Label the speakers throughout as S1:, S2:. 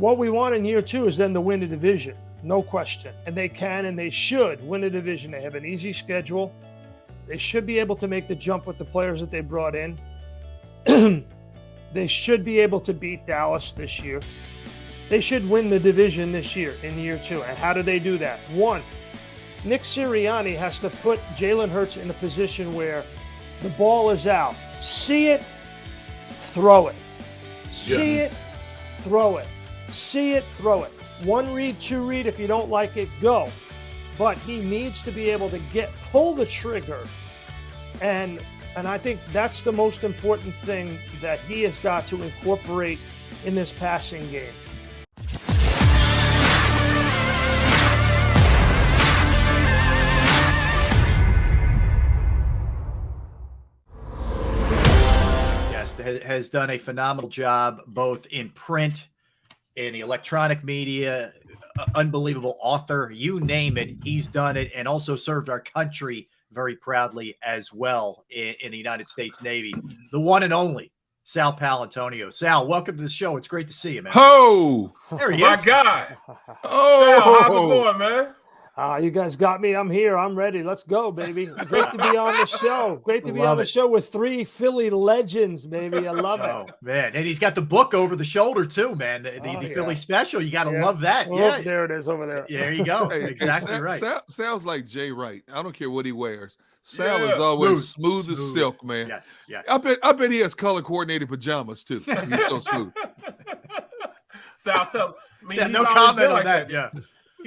S1: what we want in year 2 is them to win the division, no question. And they can and they should win the division. They have an easy schedule. They should be able to make the jump with the players that they brought in. They should be able to beat Dallas this year. They should win the division this year in year 2. And how do they do that? 1, Nick Sirianni has to put Jalen Hurts in a position where the ball is out. See it, throw it. See it, throw it. See it, throw it. 1 read, 2 read. If you don't like it, go. But he needs to be able to pull the trigger. And I think that's the most important thing that he has got to incorporate in this passing game.
S2: Has done a phenomenal job both in print, in the electronic media, unbelievable author, you name it, he's done it, and also served our country very proudly as well in the United States Navy. The one and only Sal Paolantonio. Sal, welcome to the show. It's great to see you, man.
S3: Oh,
S2: there he
S3: my
S2: is.
S3: God. Oh, Sal, how's it going, man?
S1: You guys got me. I'm here. I'm ready. Let's go, baby. Great to be on the show. Great to be on the show with 3 Philly legends, baby. I love it.
S2: Oh, man. And he's got the book over the shoulder, too, man. The Philly special. You got to love that.
S1: Well, there it is over there.
S2: There you go. Exactly right.
S3: Sal's like Jay Wright. I don't care what he wears. Sal is always smooth as silk, man.
S2: Yes, yes.
S3: I bet he has color-coordinated pajamas, too. He's so smooth.
S4: Sal,
S2: no comment on that. Yeah.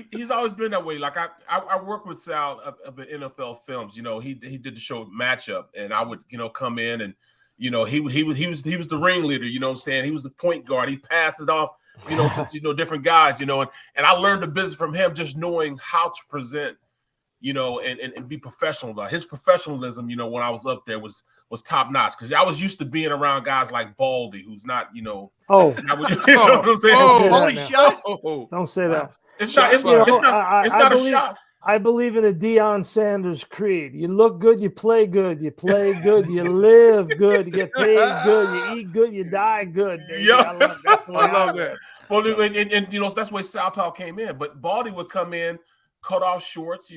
S4: He's always been that way. Like I work with Sal of the NFL Films. You know, he did the show Matchup, and I would come in and he was the ringleader. You know what I'm saying? He was the point guard. He passed it off to different guys. And I learned the business from him, just knowing how to present. And be professional. His professionalism, when I was up there was top notch. Because I was used to being around guys like Baldy, who's not,
S1: Oh,
S4: I would, you know what I'm saying?
S2: Holy shot!
S1: Don't say that.
S4: It's not a shot.
S1: I believe in a Deion Sanders creed. You look good, you play good. You play good, you live good. You get paid good, you eat good, you die good.
S4: Yeah,
S1: I love
S4: that. Well, and that's where Sal Pal came in. But Baldy would come in, cut off shorts,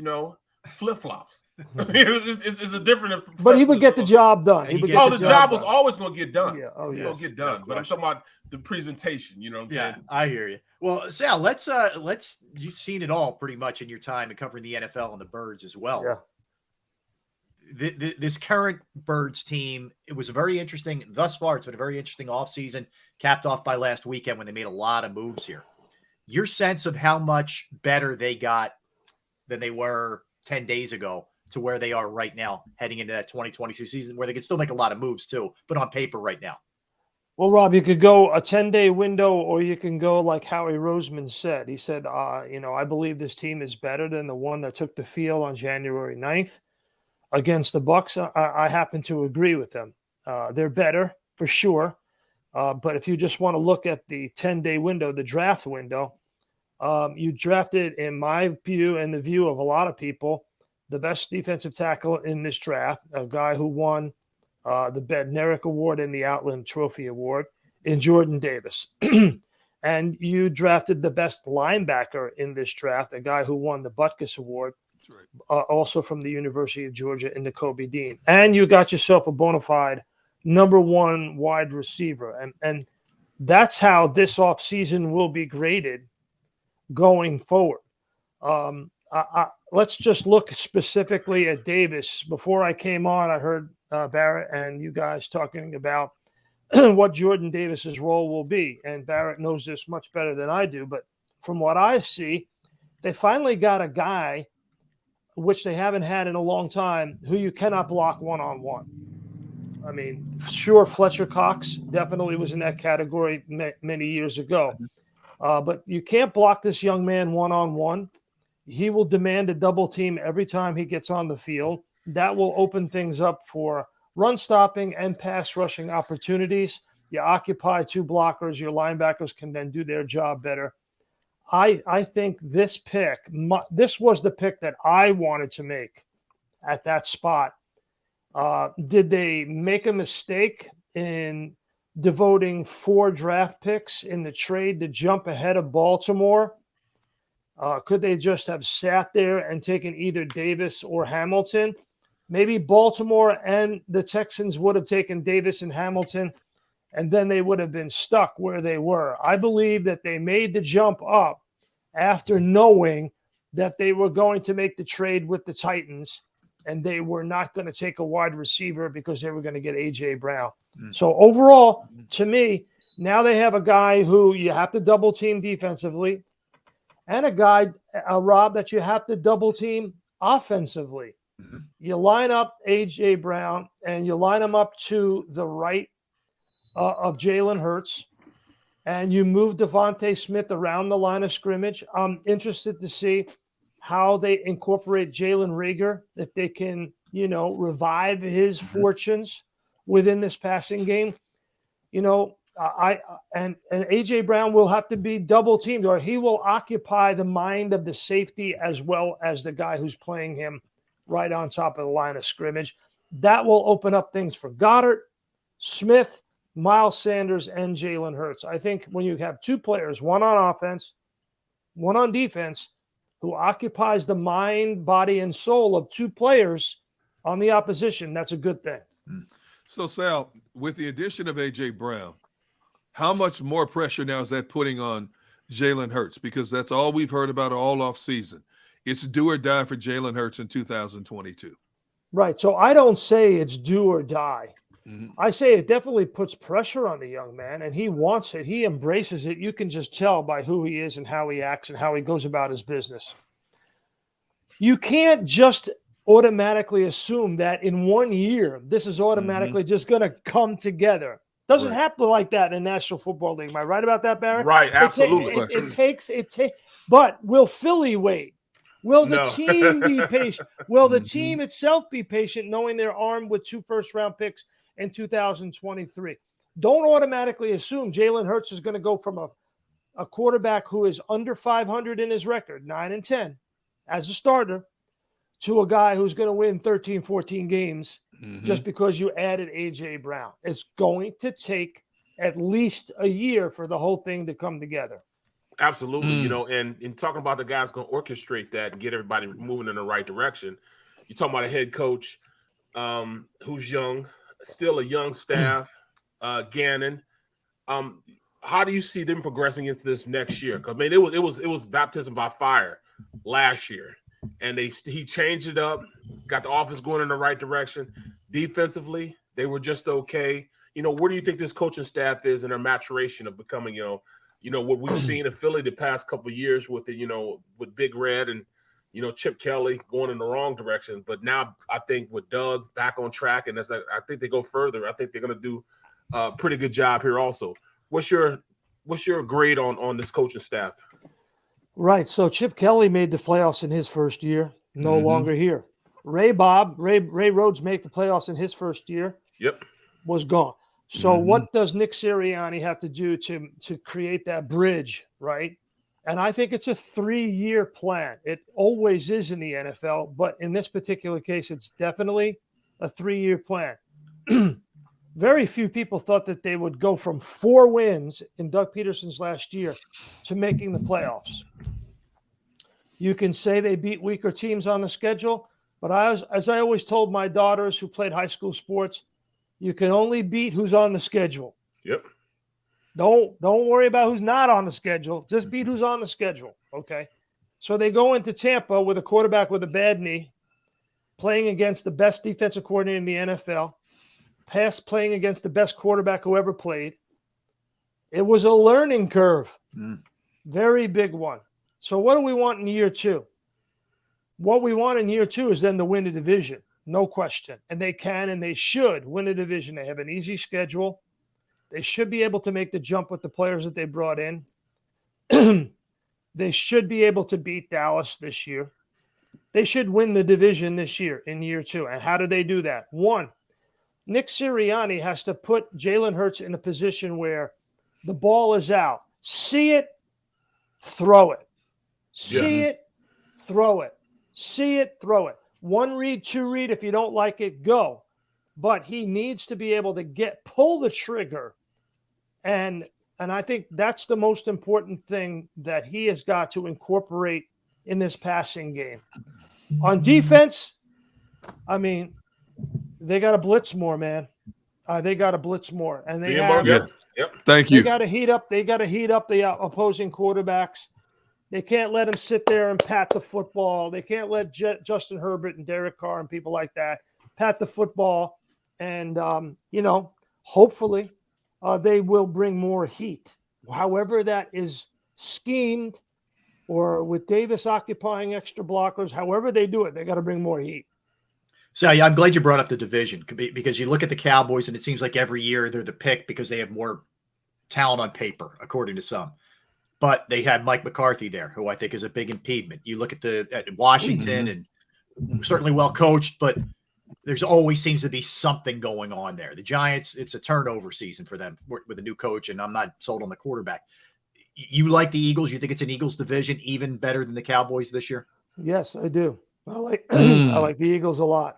S4: flip flops. It's a different.
S1: But he would get the job done.
S4: The job was always going to get done.
S1: Yeah. Oh,
S4: yeah. Going to get done. But I'm talking about the presentation. You know what I'm saying?
S2: I hear you. Well, Sal, let's you've seen it all pretty much in your time and covering the NFL and the Birds as well.
S1: Yeah.
S2: This current Birds team, it was very interesting thus far. It's been a very interesting offseason, capped off by last weekend when they made a lot of moves here. Your sense of how much better they got than they were 10 days ago to where they are right now, heading into that 2022 season, where they can still make a lot of moves too, but on paper right now.
S1: Well, Rob, you could go a 10-day window, or you can go like Howie Roseman said. He said, I believe this team is better than the one that took the field on January 9th against the Bucs. I happen to agree with them. They're better for sure. But if you just want to look at the 10-day window, the draft window, you drafted, in my view and the view of a lot of people, the best defensive tackle in this draft, a guy who won the Bednarik Award and the Outland Trophy Award in Jordan Davis. And you drafted the best linebacker in this draft, a guy who won the Butkus Award, also from the University of Georgia, in Nakobe Dean. And you got yourself a bona fide #1 wide receiver. And that's how this offseason will be graded going forward. Let's just look specifically at Davis. Before I came on, I heard Barrett and you guys talking about what Jordan Davis's role will be. And Barrett knows this much better than I do. But from what I see, they finally got a guy, which they haven't had in a long time, who you cannot block one-on-one. I mean, sure, Fletcher Cox definitely was in that category many years ago. But you can't block this young man one-on-one. He will demand a double team every time he gets on the field. That will open things up for run stopping and pass rushing opportunities. You occupy 2 blockers. Your linebackers can then do their job better. I think this pick, this was the pick that I wanted to make at that spot. Did they make a mistake in devoting 4 draft picks in the trade to jump ahead of Baltimore? Could they just have sat there and taken either Davis or Hamilton? Maybe Baltimore and the Texans would have taken Davis and Hamilton, and then they would have been stuck where they were. I believe that they made the jump up after knowing that they were going to make the trade with the Titans, and they were not going to take a wide receiver because they were going to get A.J. Brown. So overall, to me, now they have a guy who you have to double team defensively and a guy, Rob, that you have to double team offensively. You line up A.J. Brown and you line him up to the right of Jalen Hurts, and you move Devontae Smith around the line of scrimmage. I'm interested to see how they incorporate Jalen Reagor, if they can, revive his fortunes within this passing game. And A.J. Brown will have to be double teamed, or he will occupy the mind of the safety as well as the guy who's playing him right on top of the line of scrimmage. That will open up things for Goddard, Smith, Miles Sanders, and Jalen Hurts. I think when you have 2 players, one on offense, one on defense, who occupies the mind, body, and soul of 2 players on the opposition, that's a good thing.
S3: So, Sal, with the addition of A.J. Brown, how much more pressure now is that putting on Jalen Hurts? Because that's all we've heard about all offseason. It's do or die for Jalen Hurts in 2022.
S1: Right. So I don't say it's do or die. I say it definitely puts pressure on the young man, and he wants it. He embraces it. You can just tell by who he is and how he acts and how he goes about his business. You can't just automatically assume that in 1 year, this is automatically just going to come together. Doesn't happen like that in the National Football League. Am I right about that, Barry?
S4: Right, absolutely.
S1: It takes. But will Philly wait? Will the team be patient? Will the team itself be patient, knowing they're armed with 2 first-round picks in 2023? Don't automatically assume Jalen Hurts is going to go from a quarterback who is under 500 in his record, 9-10, as a starter, to a guy who's going to win 13, 14 games just because you added A.J. Brown. It's going to take at least a year for the whole thing to come together.
S4: Absolutely. And in talking about the guys going to orchestrate that and get everybody moving in the right direction, you're talking about a head coach who's young, still a young staff, Gannon. How do you see them progressing into this next year? Because it was baptism by fire last year, and he changed it up, got the offense going in the right direction. Defensively, they were just okay. Where do you think this coaching staff is in their maturation of becoming, what we've seen in Philly the past couple of years with with Big Red and Chip Kelly going in the wrong direction. But now I think with Doug back on track, and I think they go further. I think they're going to do a pretty good job here also. What's your grade on this coaching staff?
S1: Right. So Chip Kelly made the playoffs in his first year, no longer here. Ray Rhodes made the playoffs in his first year.
S4: Yep.
S1: Was gone. So what does Nick Sirianni have to do to create that bridge, right? And I think it's a 3-year plan. It always is in the NFL, but in this particular case, it's definitely a 3-year plan. Very few people thought that they would go from 4 wins in Doug Peterson's last year to making the playoffs. You can say they beat weaker teams on the schedule, but as I always told my daughters who played high school sports, you can only beat who's on the schedule.
S4: Yep.
S1: Don't worry about who's not on the schedule. Just beat who's on the schedule, okay? So they go into Tampa with a quarterback with a bad knee, playing against the best defensive coordinator in the NFL, playing against the best quarterback who ever played. It was a learning curve, very big one. So what do we want in year 2? What we want in year 2 is then to win the division. No question. And they can and they should win a division. They have an easy schedule. They should be able to make the jump with the players that they brought in. They should be able to beat Dallas this year. They should win the division this year in year 2. And how do they do that? 1, Nick Sirianni has to put Jalen Hurts in a position where the ball is out. See it, throw it. See it, throw it. See it, throw it. 1 read, 2 read. If you don't like it, go. But he needs to be able to pull the trigger And I think that's the most important thing that he has got to incorporate in this passing game. On defense, I mean, they got to blitz more, man. They got to blitz more, and they have.
S4: Yep.
S3: Thank
S1: They
S3: you.
S1: got to heat up. They got to heat up the opposing quarterbacks. They can't let them sit there and pat the football. They can't let Justin Herbert and Derek Carr and people like that pat the football. And hopefully, they will bring more heat. However, that is schemed, or with Davis occupying extra blockers. However they do it, they got to bring more heat.
S2: So yeah, I'm glad you brought up the division, because you look at the Cowboys and it seems like every year they're the pick because they have more talent on paper, according to some. But they had Mike McCarthy there, who I think is a big impediment. You look at Washington, and certainly well coached, but there's always seems to be something going on there. The Giants, it's a turnover season for them with a new coach, and I'm not sold on the quarterback. You like the Eagles? You think it's an Eagles division even better than the Cowboys this year?
S1: Yes, I do. I like the Eagles a lot.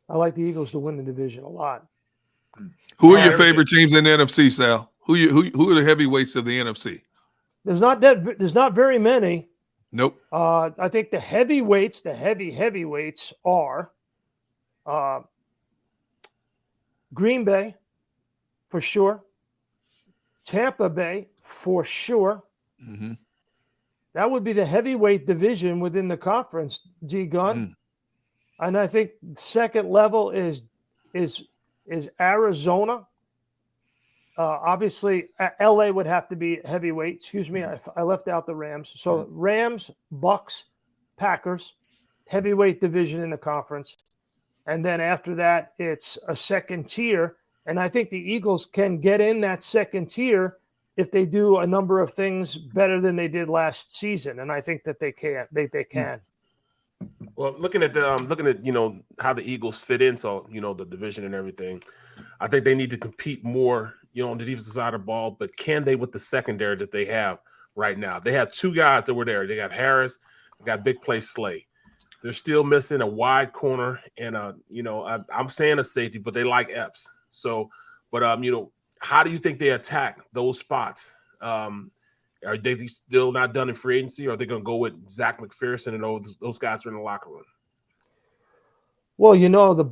S1: I like the Eagles to win the division a lot.
S3: Who are your favorite teams in the NFC, Sal? Who are the heavyweights of the NFC?
S1: There's not very many.
S3: Nope.
S1: I think the heavyweights, heavyweights are Green Bay, for sure. Tampa Bay, for sure.
S3: Mm-hmm.
S1: That would be the heavyweight division within the conference, D Gun. And I think second level is Arizona. Obviously, LA would have to be heavyweight. Excuse me, I left out the Rams. So Rams, Bucks, Packers, heavyweight division in the conference. And then after that, it's a second tier. And I think the Eagles can get in that second tier if they do a number of things better than they did last season. And I think that they can. They can.
S4: Well, looking at how the Eagles fit into the division and everything, I think they need to compete more on the defensive side of the ball. But can they with the secondary that they have right now? They have two guys that were there. They got Harris, they got big play Slay. They're still missing a wide corner and I'm saying a safety, but they like Epps. So, but how do you think they attack those spots? Are they still not done in free agency, or are they going to go with Zach McPherson and those guys are in the locker room?
S1: Well, the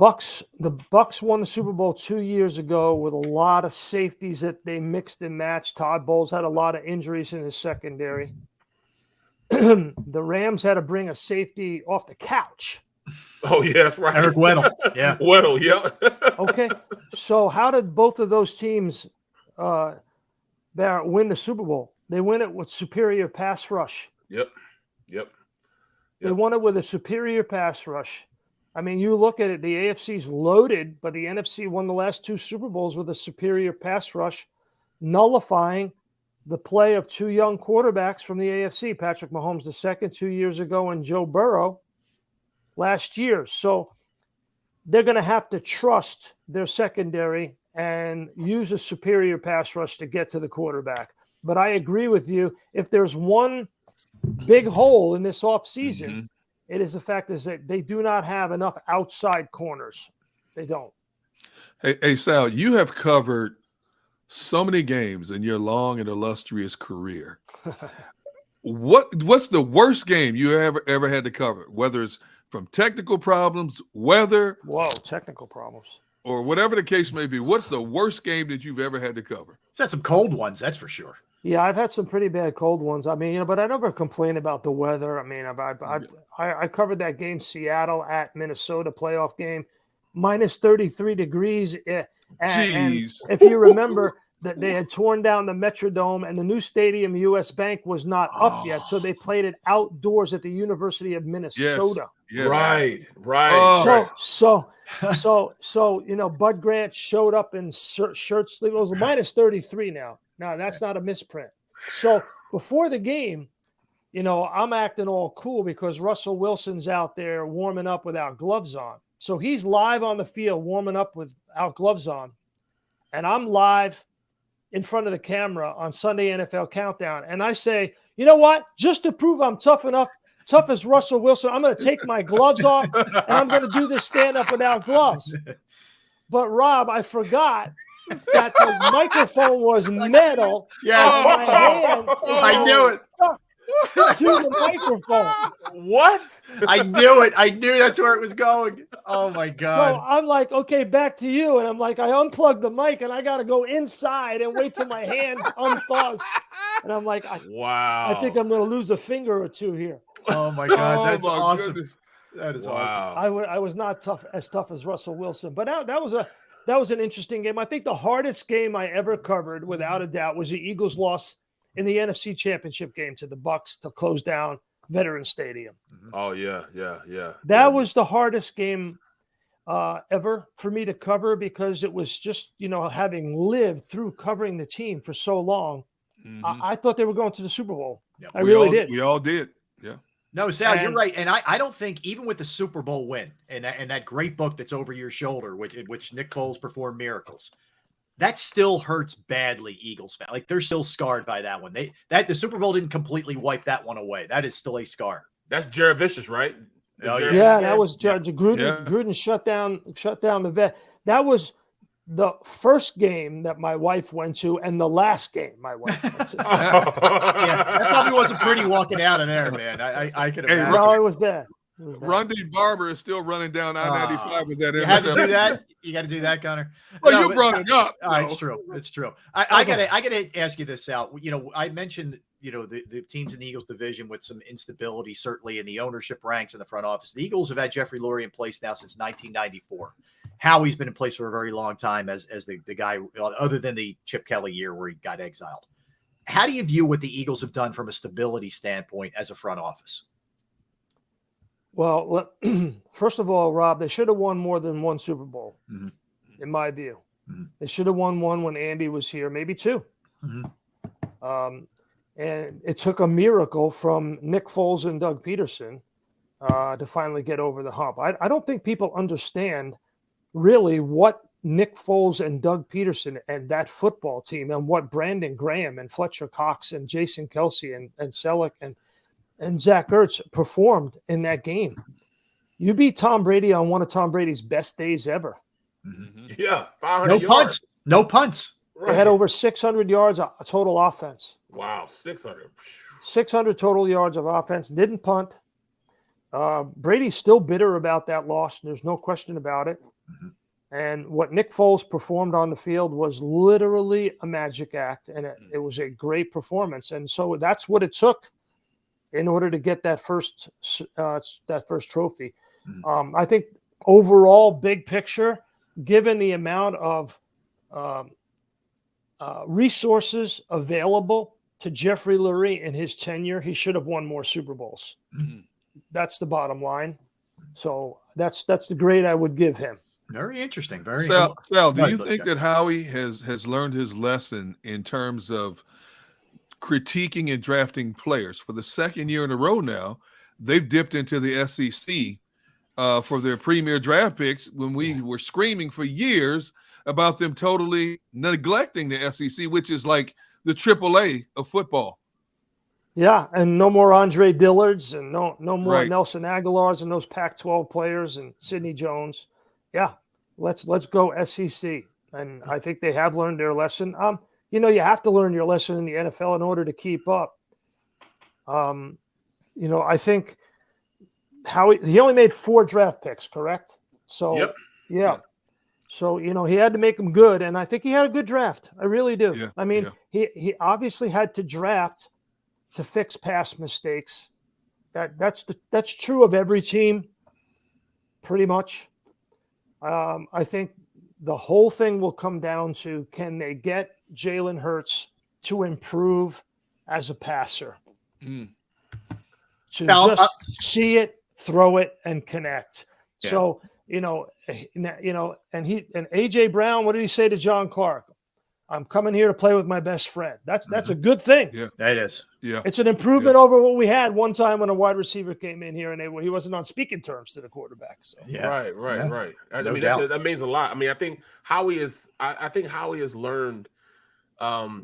S1: Bucks won the Super Bowl 2 years ago with a lot of safeties that they mixed and matched. Todd Bowles had a lot of injuries in his secondary. The Rams had to bring a safety off the couch.
S4: Oh, yeah, that's right.
S2: Eric Weddle. Yeah.
S4: Weddle, yeah.
S1: Okay. So how did both of those teams win the Super Bowl? They win it with superior pass rush.
S4: Yep.
S1: They won it with a superior pass rush. I mean, you look at it, the AFC's loaded, but the NFC won the last two Super Bowls with a superior pass rush, nullifying the play of two young quarterbacks from the AFC, Patrick Mahomes II 2 years ago and Joe Burrow last year. So they're going to have to trust their secondary and use a superior pass rush to get to the quarterback. But I agree with you. If there's one big hole in this offseason, it is the fact is that they do not have enough outside corners. They don't.
S3: Hey, Sal, you have covered so many games in your long and illustrious career. What's the worst game you ever had to cover? Whether it's from technical problems, weather,
S1: technical problems,
S3: or whatever the case may be. What's the worst game that you've ever had to cover?
S2: It's had some cold ones, that's for sure.
S1: Yeah, I've had some pretty bad cold ones. I mean, but I never complain about the weather. I mean, I covered that game, Seattle at Minnesota playoff game, minus 33 degrees. And if you remember that they had torn down the Metrodome and the new stadium, US Bank, was not up yet. So they played it outdoors at the University of Minnesota.
S3: Yes.
S4: Right.
S1: So Bud Grant showed up in shirt sleeve. It was minus 33 now. Now, that's not a misprint. So before the game, I'm acting all cool because Russell Wilson's out there warming up without gloves on. So he's live on the field warming up without gloves on. And I'm live in front of the camera on Sunday NFL Countdown. And I say, you know what? Just to prove I'm tough as Russell Wilson, I'm going to take my gloves off and I'm going to do this stand-up without gloves. But, Rob, I forgot that the microphone was metal.
S2: Yes.
S1: My hand
S2: I knew it.
S1: to the microphone.
S4: What?
S2: I knew it. I knew that's where it was going. Oh my
S1: So
S2: God.
S1: I'm like, okay, back to you. And I'm like, I unplugged the mic and I got to go inside and wait till my hand unthaws. And I'm like,
S4: Wow.
S1: I think I'm going to lose a finger or two here.
S2: Oh my God.
S3: Oh,
S2: That's
S3: my
S2: awesome.
S3: goodness.
S2: That is awesome.
S1: I was not tough as Russell Wilson, but that was an interesting game. I think the hardest game I ever covered, without a doubt, was the Eagles' loss in the NFC Championship game to the Bucs to close down Veterans Stadium.
S4: Oh yeah.
S1: That was the hardest game ever for me to cover, because it was just, having lived through covering the team for so long, I thought they were going to the Super Bowl.
S2: Yep.
S1: I really did.
S3: We all did. Yeah.
S2: No, Sal, you're right. And I don't think, even with the Super Bowl win and that great book that's over your shoulder, which Nick Foles performed miracles, that still hurts badly, Eagles fans. Like, they're still scarred by that one. The Super Bowl didn't completely wipe that one away. That is still a scar.
S4: That's Jared Vicious, right?
S1: Yeah, that was Judge Gruden.
S3: Yeah.
S1: Gruden shut down the vet. That was the first game that my wife went to, and the last game my wife went to.
S2: Yeah, that probably wasn't pretty walking out of there, man. I could imagine.
S1: No, it was bad.
S3: Rondé Barber is still running down I-95 with that.
S2: You had to do that. You got to do that, Connor.
S3: Well,
S2: No,
S3: you
S2: but-
S3: brought it up. So.
S2: It's true. It's true. I gotta ask you this, Sal. I mentioned the teams in the Eagles division with some instability, certainly in the ownership ranks in the front office. The Eagles have had Jeffrey Lurie in place now since 1994. Howie's been in place for a very long time as the guy, other than the Chip Kelly year where he got exiled. How do you view what the Eagles have done from a stability standpoint as a front office?
S1: Well, first of all, Rob, they should have won more than one Super Bowl, in my view. They should have won one when Andy was here, maybe two. And it took a miracle from Nick Foles and Doug Peterson to finally get over the hump. I don't think people understand really what Nick Foles and Doug Peterson and that football team, and what Brandon Graham and Fletcher Cox and Jason Kelsey and Selleck and Zach Ertz performed in that game. You beat Tom Brady on one of Tom Brady's best days ever.
S4: Yeah, 500
S2: No
S4: yards.
S2: punts. No punts.
S1: They had over 600 yards of total offense.
S4: Wow, 600.
S1: 600 total yards of offense. Didn't punt. Brady's still bitter about that loss. There's no question about it. And what Nick Foles performed on the field was literally a magic act, and it was a great performance. And so that's what it took in order to get that first trophy. I think overall, big picture, given the amount of resources available to Jeffrey Lurie in his tenure, he should have won more Super Bowls. That's the bottom line. So that's the grade I would give him.
S2: Very interesting. Very
S3: Sal, do you think that Howie has learned his lesson in terms of critiquing and drafting players? For the second year in a row now, they've dipped into the SEC for their premier draft picks, when we were screaming for years about them totally neglecting the SEC, which is like the AAA of football.
S1: Yeah, and no more Andre Dillards, and no more
S3: Right.
S1: Nelson Aguilars and those Pac-12 players and Sidney Jones. Yeah, let's go SEC. And I think they have learned their lesson. You have to learn your lesson in the NFL in order to keep up. I think he only made 4 draft picks, correct? So
S4: Yep.
S1: Yeah. So, he had to make them good, and I think he had a good draft. I really do.
S3: Yeah,
S1: I mean, he obviously had to draft to fix past mistakes. That's true of every team, pretty much. I think the whole thing will come down to, can they get Jalen Hurts to improve as a passer? To just see it, throw it, and connect.
S2: Yeah.
S1: So, and AJ Brown, what did he say to John Clark? I'm coming here to play with my best friend. That's a good thing.
S3: Yeah,
S2: That is.
S3: yeah.
S1: It's an improvement over what we had one time when a wide receiver came in here and he wasn't on speaking terms to the quarterback. So
S2: Yeah.
S4: Right. I
S2: No
S4: mean,
S2: doubt.
S4: that means a lot. I mean, I think Howie has learned all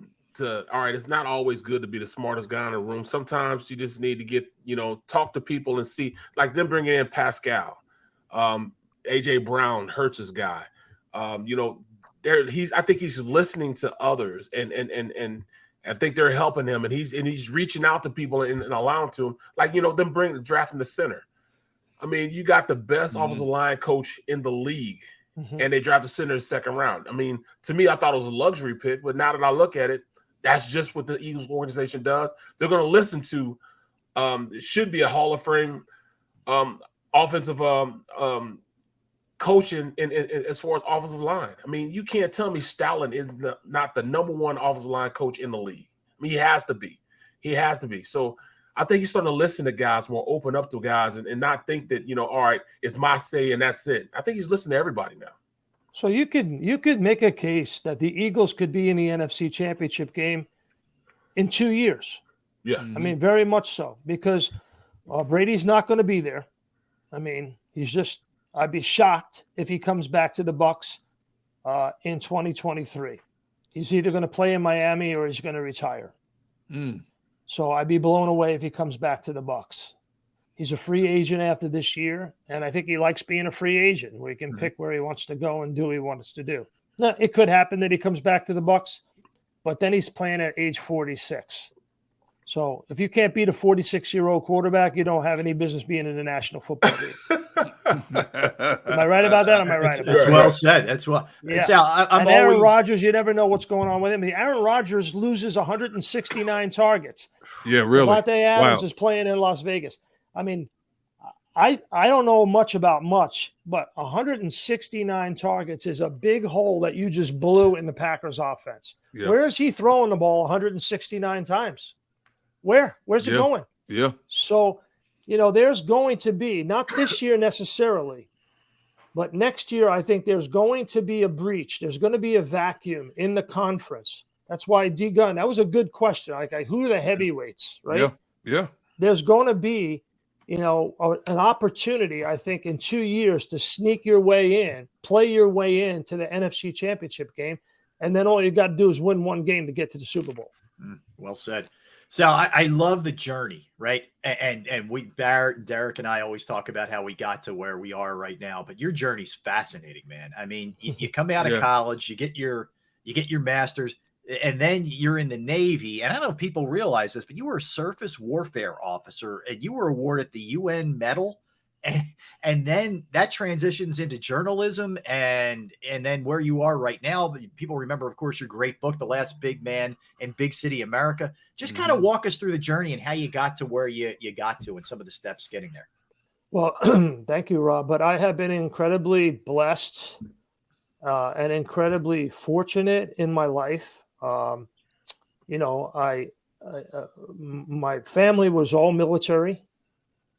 S4: right, it's not always good to be the smartest guy in the room. Sometimes you just need to get, talk to people and see, like them bringing in Pascal, AJ Brown, Hurts's guy. I think he's listening to others, and I think they're helping him, and he's reaching out to people and allowing to him, like them drafting the center. I mean, you got the best offensive line coach in the league, and they drafted the center in the second round. I mean, to me, I thought it was a luxury pick, but now that I look at it, that's just what the Eagles organization does. They're going to listen to. It should be a Hall of Fame offensive coaching in as far as offensive line. I mean, you can't tell me Stalin is not the number one offensive line coach in the league. I mean, he has to be. He has to be. So I think he's starting to listen to guys, more open up to guys, and not think that, all right, it's my say and that's it. I think he's listening to everybody now.
S1: So you could make a case that the Eagles could be in the NFC Championship game in 2 years.
S4: Yeah.
S1: I mean, very much so, because Brady's not going to be there. I mean, I'd be shocked if he comes back to the Bucs in 2023. He's either going to play in Miami or he's going to retire. So I'd be blown away if he comes back to the Bucs. He's a free agent after this year, and I think he likes being a free agent where he can pick where he wants to go and do what he wants to do. Now, it could happen that he comes back to the Bucs, but then he's playing at age 46. So if you can't beat a 46-year-old quarterback, you don't have any business being in the National Football League. Am I right about that? Am I right about
S2: That's
S1: that?
S2: well said. That's well.
S1: Yeah.
S2: Sal, I'm
S1: and Aaron
S2: always
S1: Rodgers, you never know what's going on with him. Aaron Rodgers loses 169 targets.
S3: Yeah, really.
S1: Devontae Adams
S3: Wow.
S1: is playing in Las Vegas. I mean, I don't know much about much, but 169 targets is a big hole that you just blew in the Packers offense.
S3: Yeah.
S1: Where is he throwing the ball 169 times? Where's it going?
S3: Yeah.
S1: So, there's going to be, not this year necessarily, but next year, I think there's going to be a breach. There's going to be a vacuum in the conference. That's why D Gunn, that was a good question. Like, who are the heavyweights, right?
S3: Yeah. Yeah.
S1: There's going to be, an opportunity, I think, in 2 years to sneak your way in, play your way into the NFC Championship game, and then all you got to do is win one game to get to the Super Bowl.
S2: Well said. So I love the journey, right? And Derek and I always talk about how we got to where we are right now, but your journey's fascinating, man. I mean, you come out of college, you get your master's, and then you're in the Navy. And I don't know if people realize this, but you were a surface warfare officer and you were awarded the UN medal. And then that transitions into journalism and then where you are right now. People remember, of course, your great book, The Last Big Man in Big City America. Just kind of walk us through the journey and how you got to where you got to and some of the steps getting there.
S1: Well, thank you, Rob. But I have been incredibly blessed and incredibly fortunate in my life. My family was all military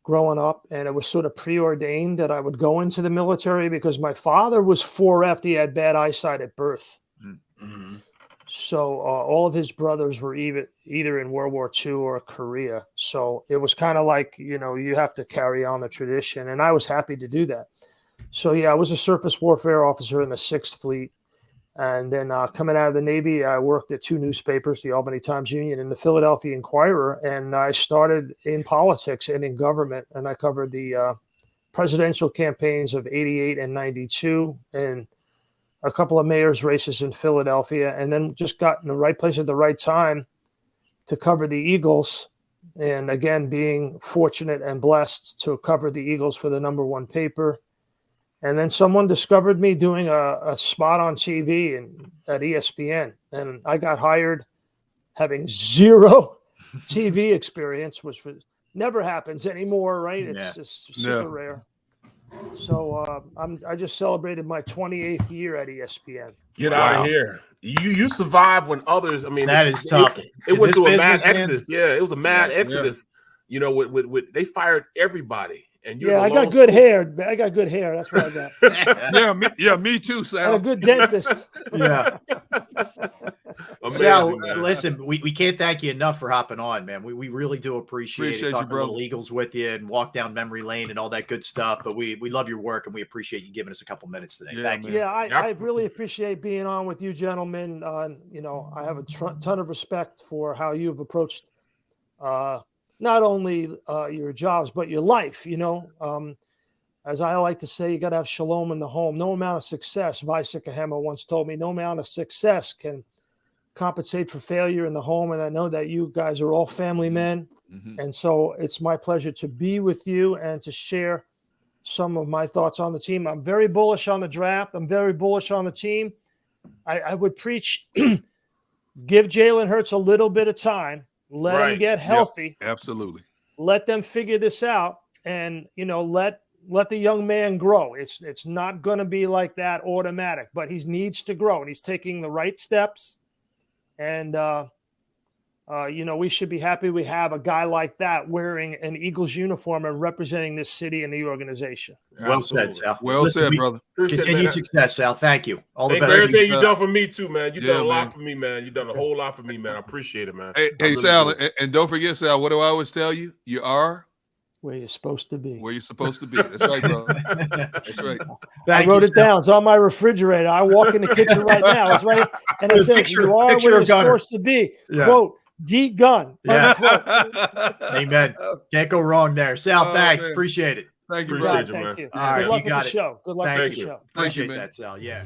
S1: growing up, and it was sort of preordained that I would go into the military because my father was 4F. He had bad eyesight at birth.
S4: Mm-hmm.
S1: So all of his brothers were either in World War II or Korea. So it was kind of like, you have to carry on the tradition. And I was happy to do that. So, yeah, I was a surface warfare officer in the 6th Fleet. And then coming out of the Navy, I worked at 2 newspapers, the Albany Times-Union and the Philadelphia Inquirer. And I started in politics and in government. And I covered the presidential campaigns of 88 and 92 and a couple of mayor's races in Philadelphia. And then just got in the right place at the right time to cover the Eagles. And again, being fortunate and blessed to cover the Eagles for the #1 paper. And then someone discovered me doing a spot on TV at ESPN. And I got hired having 0 TV experience, which never happens anymore, right? It's just super rare. So I just celebrated my 28th year at ESPN.
S4: Get out of here. You survived when others, I mean,
S2: that is tough.
S4: It went through a mad
S2: business, man.
S4: exodus. Yeah, it was a mad exodus. With they fired everybody. And
S1: I got good hair. I got good hair. That's what I got.
S3: Me too, Sal.
S1: I'm a good dentist.
S2: Yeah.
S4: Amazing,
S2: Sal,
S4: man.
S2: listen, we can't thank you enough for hopping on, man. We really do appreciate it, talking
S3: you,
S2: little Eagles with you and walk down memory lane and all that good stuff. But we love your work and we appreciate you giving us a couple minutes today. Thank you.
S1: Yeah, I really appreciate being on with you gentlemen. I have a ton of respect for how you've approached not only your jobs, but your life, as I like to say, you got to have shalom in the home. No amount of success, Vicekahema once told me, no amount of success can compensate for failure in the home. And I know that you guys are all family men.
S3: Mm-hmm.
S1: And so it's my pleasure to be with you and to share some of my thoughts on the team. I'm very bullish on the draft. I'm very bullish on the team. I would preach, give Jalen Hurts a little bit of time. Let him get healthy.
S3: Yep, absolutely.
S1: Let them figure this out. And, you know, let the young man grow. It's not going to be like that automatic, but he needs to grow, and he's taking the right steps. And, you know, we should be happy we have a guy like that wearing an Eagles uniform and representing this city and the organization.
S2: Well said, Sal.
S3: Well said, brother.
S2: Continued success, Sal. Thank you. All the
S4: Thanks
S2: best.
S4: for everything you've done for me too, man. You've done a lot
S3: man.
S4: for me, man. You've done a whole lot for me, man. I appreciate it, man.
S3: Hey,
S4: really
S3: Sal,
S4: do.
S3: and don't forget, Sal, what do I always tell you? You are
S1: Where you're supposed to be.
S3: where you're supposed to be. That's right, brother. That's right.
S1: I wrote it down. It's on my refrigerator. I walk in the kitchen right now. It's right. And it says, you are where you're supposed to be.
S2: Yeah.
S1: Quote, D gun.
S2: Yeah. Amen. Can't go wrong there. Sal, thanks.
S3: Man.
S2: Appreciate it.
S3: Thank you,
S4: Appreciate
S3: brother.
S4: you, man.
S1: Thank you.
S2: All right,
S1: Good luck
S2: you
S1: with
S2: got
S1: the
S2: it.
S1: show. Good luck
S2: Thank
S1: with the
S2: you.
S1: show.
S2: Appreciate
S3: man.
S2: that, Sal. Yeah.